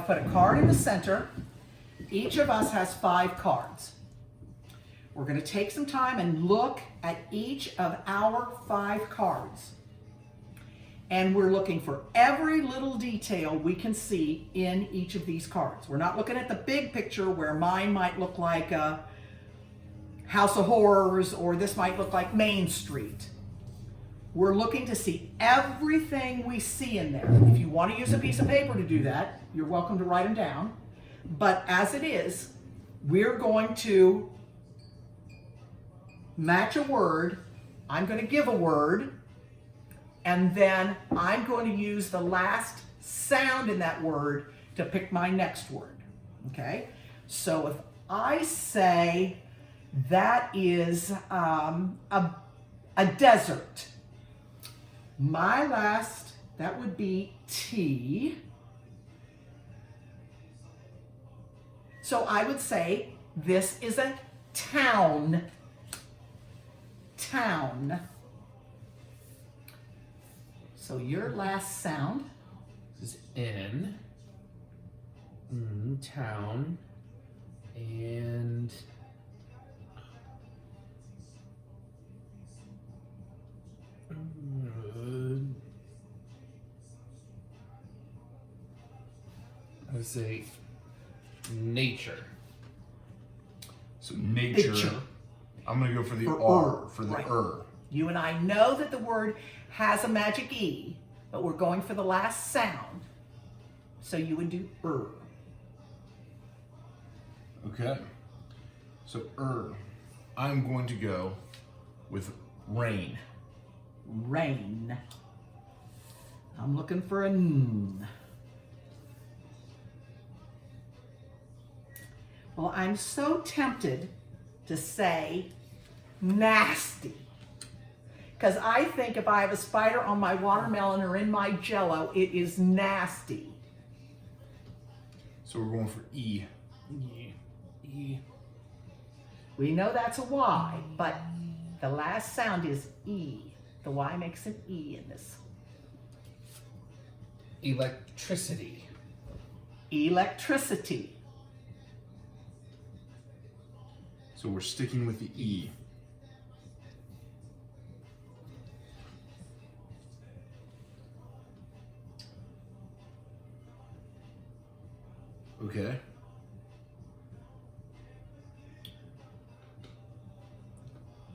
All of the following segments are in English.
I've put a card in the center. Each of us has 5 cards. We're going to take some time and look at each of our 5 cards. And we're looking for every little detail we can see in each of these cards. We're not looking at the big picture where mine might look like a House of Horrors or this might look like Main Street. We're looking to see everything we see in there. If you want to use a piece of paper to do that, you're welcome to write them down. But as it is, we're going to match a word. I'm going to give a word, and then I'm going to use the last sound in that word to pick my next word. Okay? So if I say that is a desert, my last, that would be T. So I would say this is a town. Town. So your last sound. This is N. Town. And I would say nature. So nature. Picture. I'm going to go for the For R, for the right. You and I know that the word has a magic E, but we're going for the last sound. So you would do Okay. So I'm going to go with rain. Rain. I'm looking for a N. Well, I'm so tempted to say nasty. Because I think if I have a spider on my watermelon or in my Jell-O, it is nasty. So we're going for E. E. We know that's a Y, but the last sound is E. The Y makes an E in this. Electricity. Electricity. So we're sticking with the E. Okay.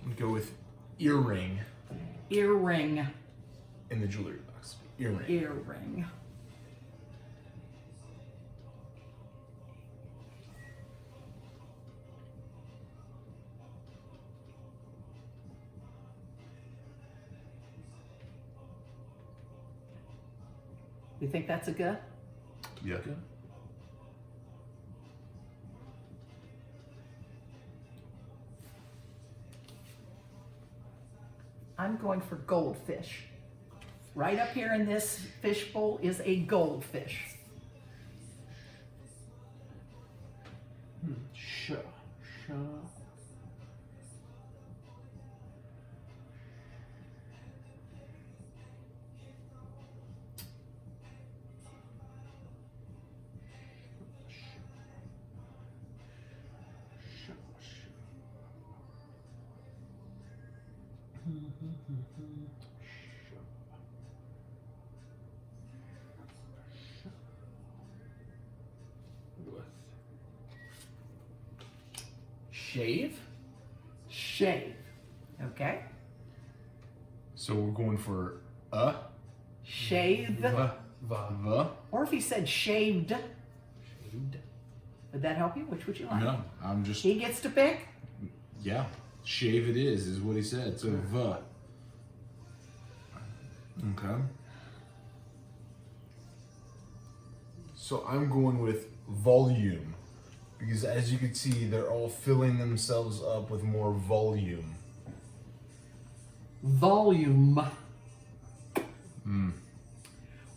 I'm gonna go with earring. Earring. In the jewelry box. Earring. Earring. You think that's a good? Yeah. Good. I'm going for goldfish. Right up here in this fish bowl is a goldfish. Sh. Shave? Shave. Okay. So we're going for Shave. the. Or if he said shaved, Shaved. would that help you? Which would you like? No, I'm just, He gets to pick? yeah. Shave it is what he said. So the. Okay. So I'm going with volume. Because as you can see, they're all filling themselves up with more volume. Volume.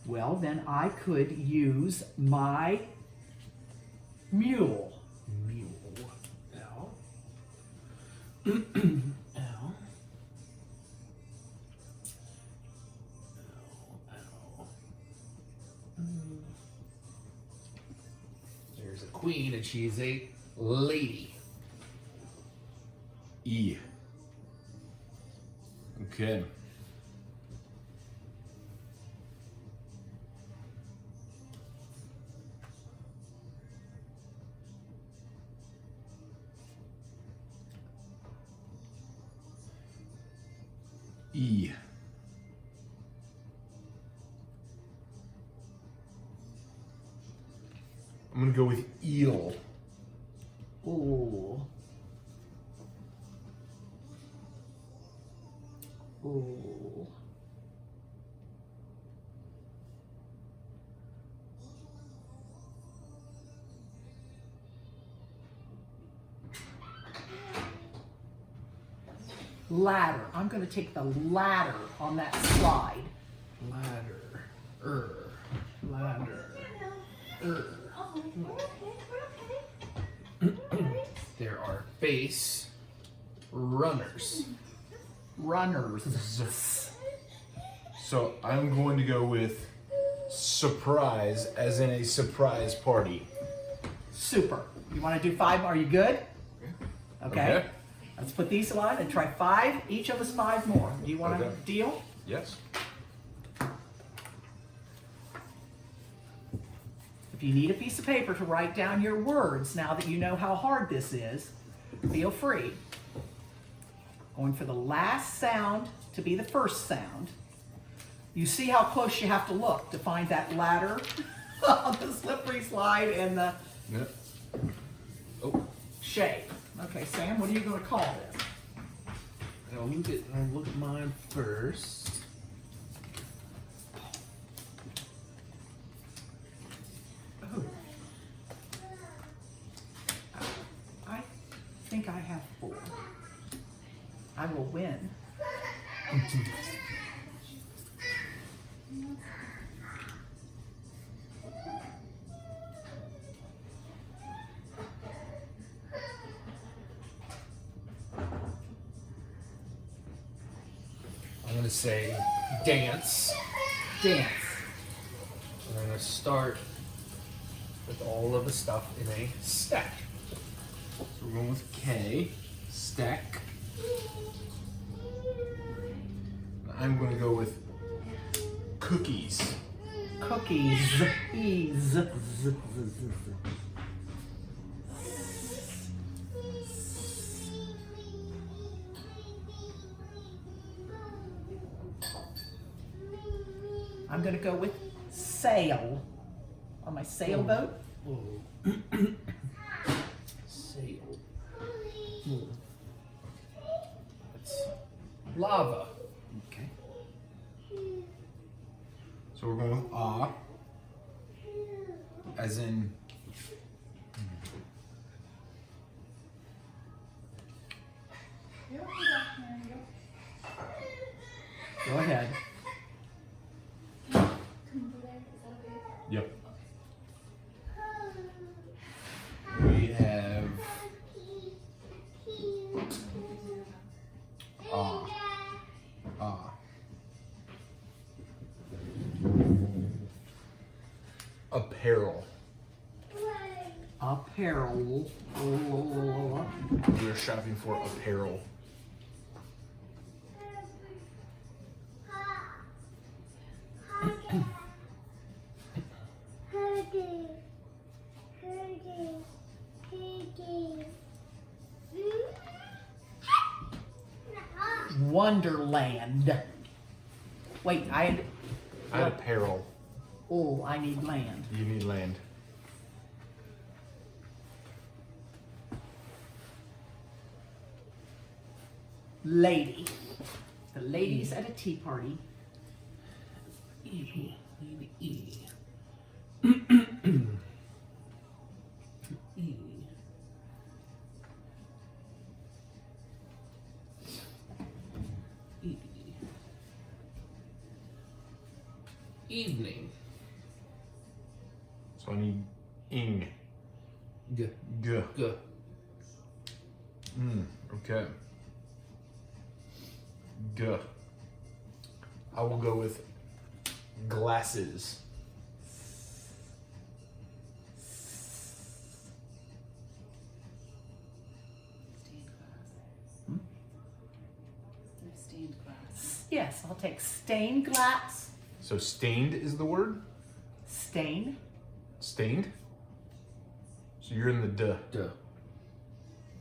Well, then I could use my mule. Mule. L. L. There's a queen, and she's a lady. E. Okay. E. I'm gonna go with eel. Ooh. Ooh. Ladder. I'm going to take the ladder on that slide. Ladder. Ladder. There are base runners. Runners. So I'm going to go with surprise, as in a surprise party. Super. You want to do 5? Are you good? Okay. Let's put these on and try 5. Each of us 5 more. Do you want to deal? Yes. If you need a piece of paper to write down your words now that you know how hard this is, feel free. Going for the last sound to be the first sound. You see how close you have to look to find that ladder on the slippery slide and the shade. Okay, Sam, what are you going to call this? I'll look at mine first. Oh. I think I have 4. I will win. I'm going to say dance. Dance. I'm going to start with all of the stuff in a stack. So we're going with K. Stack. I'm going to go with cookies. Cookies. Ease. I'm going to go with sail. On my sailboat. Sail. That's lava. Okay. So we're going with ah. As in Go ahead. Yep. We have apparel. Apparel. We are shopping for apparel. Wonderland. Wait, I had apparel. Oh, I need land. You need land. Lady. The ladies at a tea party. E. E. Evening. So I need ing. G. G. G. Okay. G. I will go with glasses. Yes, I'll take stained glass. So stained is the word? Stain. Stained? So you're in the duh. Duh.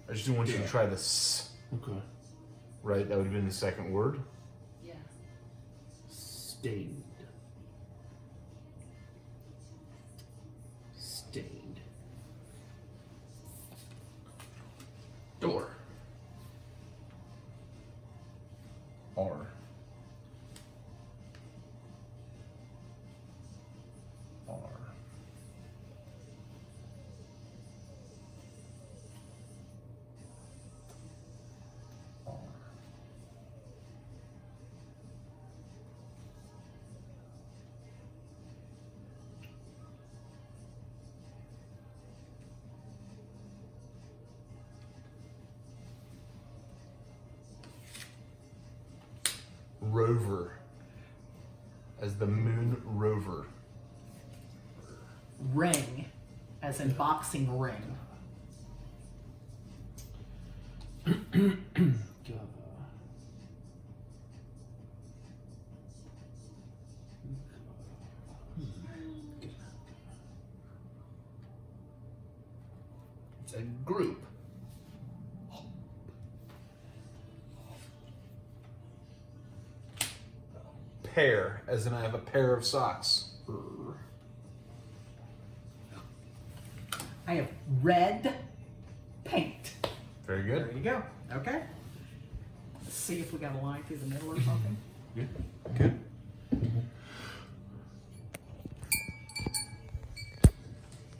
I just didn't want you to try the s. Okay. Right? That would have been the second word. Yeah. Stained. Stained. Door. R. R. R. Rover. As the moon rover. Ring, as in boxing ring. It's a group. Pair, as in I have a pair of socks. I have red paint. Very There good. you go. Okay. Let's see if we got a line through the middle or something. Good. Good.